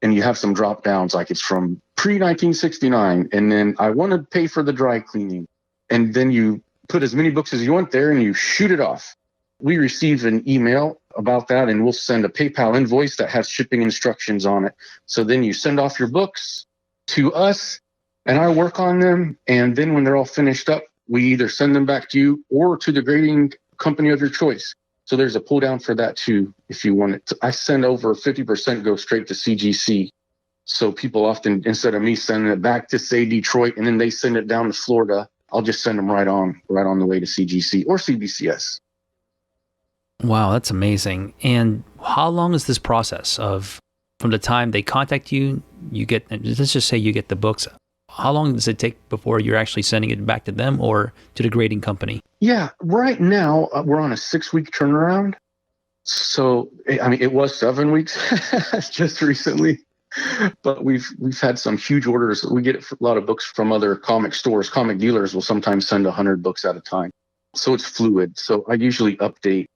Speaker 2: And you have some drop downs, like it's from pre-1969, and then I want to pay for the dry cleaning. And then you put as many books as you want there and you shoot it off. We receive an email about that, and we'll send a PayPal invoice that has shipping instructions on it. So then you send off your books to us, and I work on them. And then when they're all finished up, we either send them back to you or to the grading company of your choice. So there's a pull down for that too, if you want it. I send over 50% go straight to CGC. So people often, instead of me sending it back to, say, Detroit, and then they send it down to Florida, I'll just send them right on the way to CGC or CBCS.
Speaker 1: Wow, that's amazing. And how long is this process of, from the time they contact you, let's just say you get the books, how long does it take before you're actually sending it back to them or to the grading company?
Speaker 2: Yeah, right now we're on a 6-week turnaround. So, it was 7 weeks just recently. But we've had some huge orders. We get a lot of books from other comic stores. Comic dealers will sometimes send 100 books at a time. So it's fluid. So I usually update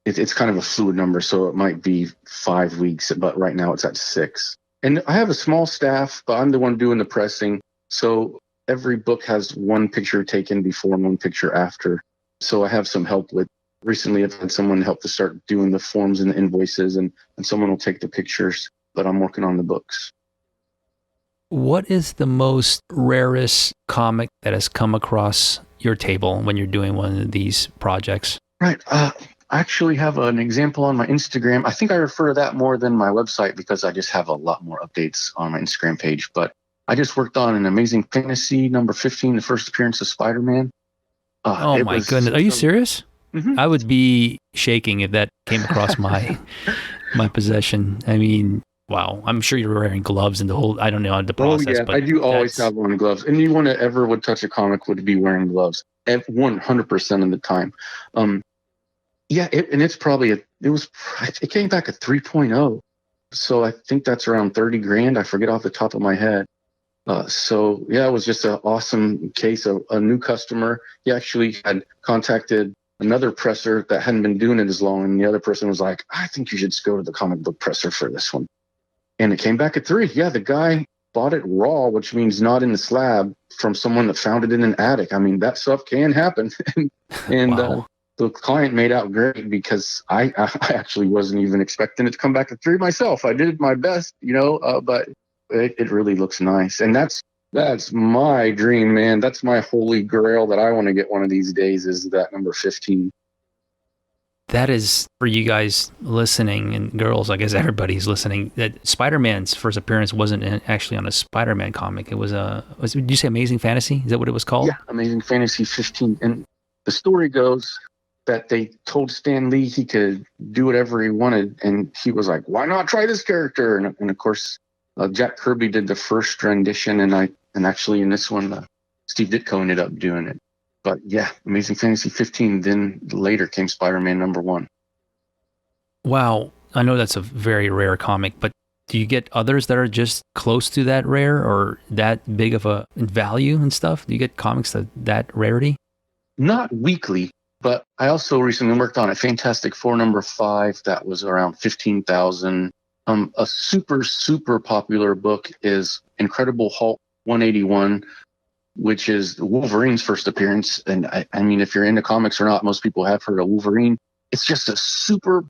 Speaker 2: it's kind of a fluid number. So it might be 5 weeks, but right now it's at 6. And I have a small staff, but I'm the one doing the pressing. So every book has one picture taken before and one picture after. So I have some help with. Recently, I've had someone help to start doing the forms and the invoices, and someone will take the pictures. But I'm working on the books.
Speaker 1: What is the most rarest comic that has come across your table when you're doing one of these projects?
Speaker 2: Right. I actually have an example on my Instagram. I think I refer to that more than my website because I just have a lot more updates on my Instagram page. But I just worked on an Amazing Fantasy number 15, the first appearance of Spider-Man.
Speaker 1: Oh my goodness. Are you serious? Mm-hmm. I would be shaking if that came across my possession. Wow, I'm sure you're wearing gloves and the whole, I don't know the process.
Speaker 2: Oh, yeah, but I do always have on gloves. Anyone that ever would touch a comic would be wearing gloves 100% of the time. It's probably, it came back at 3.0. So I think that's around 30 grand. I forget off the top of my head. It was just an awesome case of a new customer. He actually had contacted another presser that hadn't been doing it as long. And the other person was like, I think you should just go to the comic book presser for this one. And it came back at 3. Yeah, the guy bought it raw, which means not in the slab, from someone that found it in an attic. That stuff can happen. and
Speaker 1: wow.
Speaker 2: The client made out great because I actually wasn't even expecting it to come back at 3 myself. I did my best, but it really looks nice. And that's my dream, man. That's my holy grail that I want to get one of these days, is that number 15.
Speaker 1: That is, for you guys listening, and girls, I guess everybody's listening, that Spider-Man's first appearance wasn't actually on a Spider-Man comic. It was did you say Amazing Fantasy? Is that what it was called?
Speaker 2: Yeah, Amazing Fantasy 15. And the story goes that they told Stan Lee he could do whatever he wanted. And he was like, why not try this character? And of course, Jack Kirby did the first rendition. And actually in this one, Steve Ditko ended up doing it. But yeah, Amazing Fantasy 15, then later came Spider-Man number 1.
Speaker 1: Wow. I know that's a very rare comic, but do you get others that are just close to that rare or that big of a value and stuff? Do you get comics that rarity?
Speaker 2: Not weekly, but I also recently worked on a Fantastic Four #5 that was around 15,000. A super, super popular book is Incredible Hulk 181, which is Wolverine's first appearance. And I mean, if you're into comics or not, most people have heard of Wolverine. It's just a super,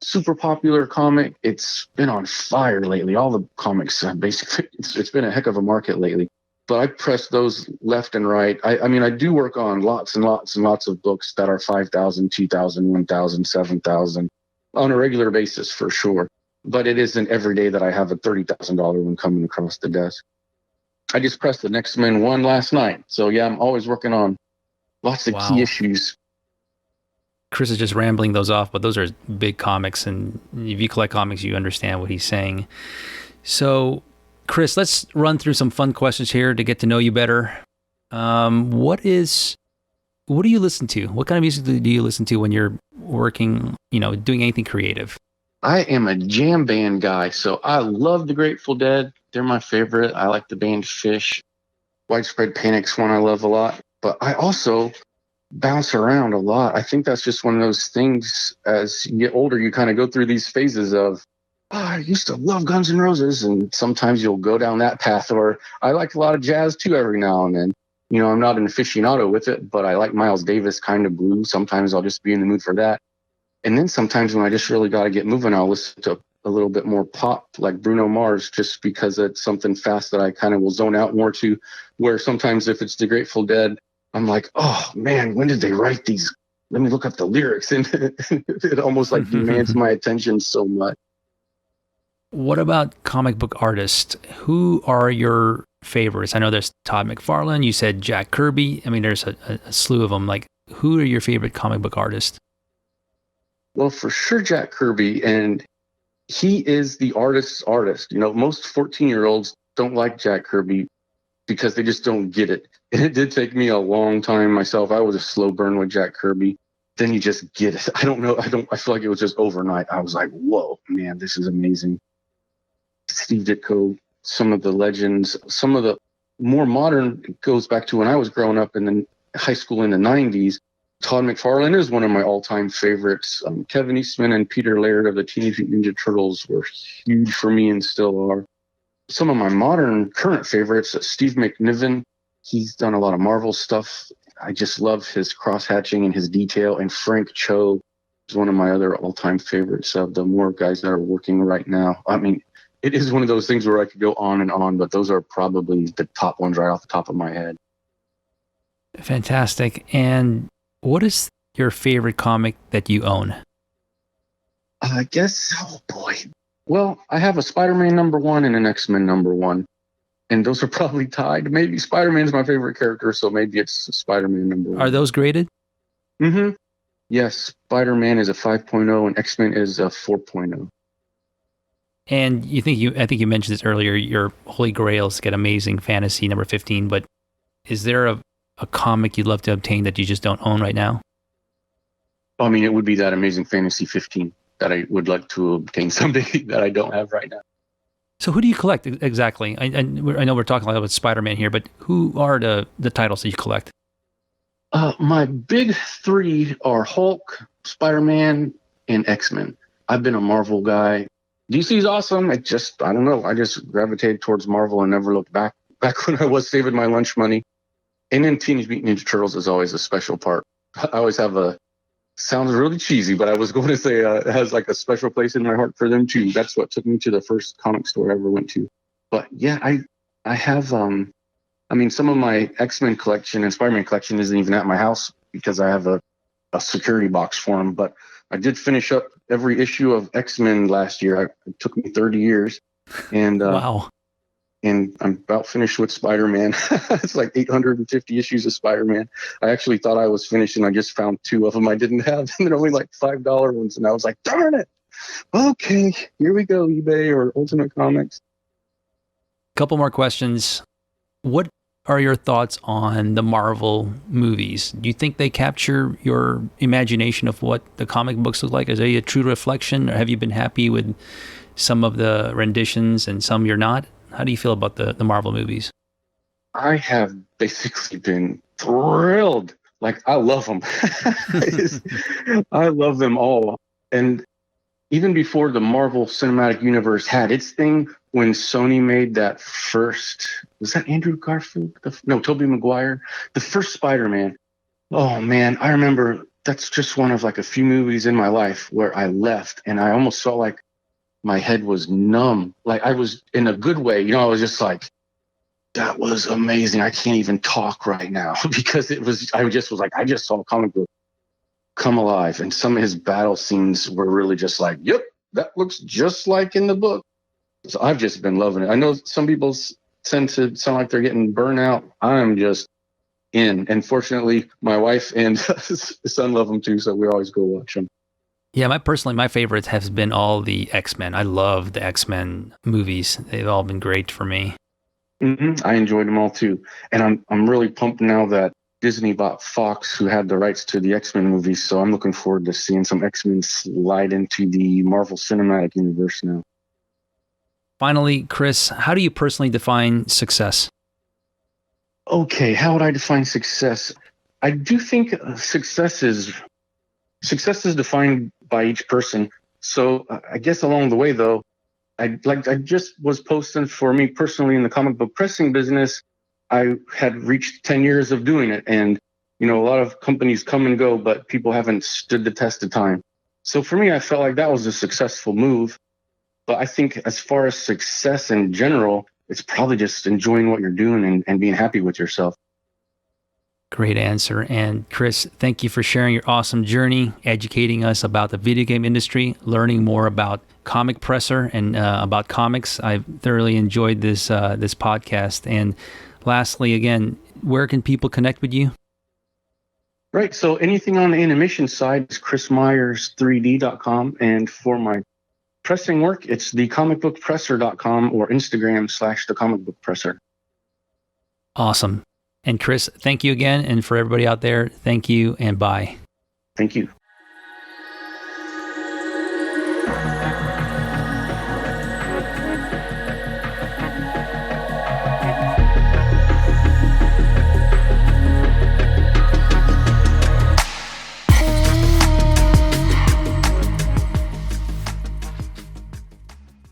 Speaker 2: super popular comic. It's been on fire lately. All the comics, basically, it's been a heck of a market lately. But I press those left and right. I mean, I do work on lots and lots and lots of books that are 5,000, 2,000, 1,000, 7,000 on a regular basis for sure. But it isn't every day that I have a $30,000 one coming across the desk. I just pressed the X-Men one last night. So yeah, I'm always working on lots of key issues.
Speaker 1: Chris is just rambling those off, but those are big comics. And if you collect comics, you understand what he's saying. So Chris, let's run through some fun questions here to get to know you better. What do you listen to? What kind of music do you listen to when you're working, doing anything creative?
Speaker 2: I am a jam band guy, so I love the Grateful Dead. They're my favorite. I like the band Fish. Widespread Panic's one I love a lot. But I also bounce around a lot. I think that's just one of those things. As you get older, you kind of go through these phases of, I used to love Guns N' Roses, and sometimes you'll go down that path. Or I like a lot of jazz too every now and then. I'm not an aficionado with it, but I like Miles Davis kind of blues. Sometimes I'll just be in the mood for that. And then sometimes when I just really got to get moving, I'll listen to a little bit more pop, like Bruno Mars, just because it's something fast that I kind of will zone out more to, where sometimes if it's the Grateful Dead, I'm like, oh man, when did they write these? Let me look up the lyrics. And it almost like demands my attention so much.
Speaker 1: What about comic book artists? Who are your favorites? I know there's Todd McFarlane. You said Jack Kirby. I mean, there's a slew of them. Like, who are your favorite comic book artists?
Speaker 2: Well, for sure, Jack Kirby. And he is the artist's artist. Most 14-year-olds don't like Jack Kirby because they just don't get it. And it did take me a long time myself. I was a slow burn with Jack Kirby. Then you just get it. I don't know. I feel like it was just overnight. I was like, whoa, man, this is amazing. Steve Ditko, some of the legends, some of the more modern, it goes back to when I was growing up in the high school in the 90s. Todd McFarlane is one of my all-time favorites. Kevin Eastman and Peter Laird of the Teenage Mutant Ninja Turtles were huge for me and still are. Some of my modern current favorites, Steve McNiven. He's done a lot of Marvel stuff. I just love his cross-hatching and his detail. And Frank Cho is one of my other all-time favorites of the more guys that are working right now. I mean, it is one of those things where I could go on and on, but those are probably the top ones right off the top of my head.
Speaker 1: Fantastic. And what is your favorite comic that you own?
Speaker 2: I guess, oh boy. Well, I have a Spider-Man #1 and an X-Men #1. And those are probably tied. Maybe Spider-Man's my favorite character, so maybe it's Spider-Man #1.
Speaker 1: Are those graded?
Speaker 2: Mm-hmm. Yes, Spider-Man is a 5.0 and X-Men is a 4.0.
Speaker 1: And I think you mentioned this earlier, your holy grail is to get Amazing Fantasy #15, but is there a comic you'd love to obtain that you just don't own right now?
Speaker 2: I mean, it would be that Amazing Fantasy 15 that I would like to obtain someday that I don't have right now.
Speaker 1: So who do you collect exactly? I know we're talking a lot about Spider-Man here, but who are the titles that you collect?
Speaker 2: My big three are Hulk, Spider-Man, and X-Men. I've been a Marvel guy. DC's awesome. I don't know. I just gravitated towards Marvel and never looked back when I was saving my lunch money. And then Teenage Mutant Ninja Turtles is always a special part. I always have sounds really cheesy, but I was going to say it has like a special place in my heart for them too. That's what took me to the first comic store I ever went to. But yeah, I have, some of my X-Men collection and Spider-Man collection isn't even at my house because I have a security box for them. But I did finish up every issue of X-Men last year. It took me 30 years. And
Speaker 1: wow.
Speaker 2: And I'm about finished with Spider-Man. It's like 850 issues of Spider-Man. I actually thought I was finished, and I just found 2 of them I didn't have. And they're only like $5 ones. And I was like, darn it. Okay, here we go, eBay or Ultimate Comics.
Speaker 1: Couple more questions. What are your thoughts on the Marvel movies? Do you think they capture your imagination of what the comic books look like? Is they a true reflection, or have you been happy with some of the renditions and some you're not. How do you feel about the Marvel movies?
Speaker 2: I have basically been thrilled. Like, I love them. I love them all. And even before the Marvel Cinematic Universe had its thing, when Sony made that first, was that Andrew Garfield? No, Tobey Maguire, the first Spider-Man. Oh man, I remember that's just one of like a few movies in my life where I left and I almost felt like my head was numb. Like, I was in a good way, I was just like, that was amazing. I can't even talk right now because I just was like, I just saw a comic book come alive. And some of his battle scenes were really just like, yep, that looks just like in the book. So I've just been loving it. I know some people tend to sound like they're getting burnt out. I'm just in. And fortunately, my wife and son love them too. So we always go watch them.
Speaker 1: Yeah, my favorites has been all the X-Men. I love the X-Men movies. They've all been great for me.
Speaker 2: Mm-hmm. I enjoyed them all too. And I'm really pumped now that Disney bought Fox, who had the rights to the X-Men movies. So I'm looking forward to seeing some X-Men slide into the Marvel Cinematic Universe now.
Speaker 1: Finally, Chris, how do you personally define success?
Speaker 2: Okay, how would I define success? I do think success is defined by each person. So I guess along the way, though, I just was posting for me personally in the comic book pressing business. I had reached 10 years of doing it. And, a lot of companies come and go, but people haven't stood the test of time. So for me, I felt like that was a successful move. But I think as far as success in general, it's probably just enjoying what you're doing and being happy with yourself.
Speaker 1: Great answer. And Chris, thank you for sharing your awesome journey, educating us about the video game industry, learning more about Comic Presser and about comics. I've thoroughly enjoyed this podcast. And lastly, again, where can people connect with you?
Speaker 2: Right. So anything on the animation side is chrismyers3d.com. And for my pressing work, it's thecomicbookpresser.com or Instagram /thecomicbookpresser.
Speaker 1: Awesome. And Chris, thank you again. And for everybody out there, thank you and bye.
Speaker 2: Thank you.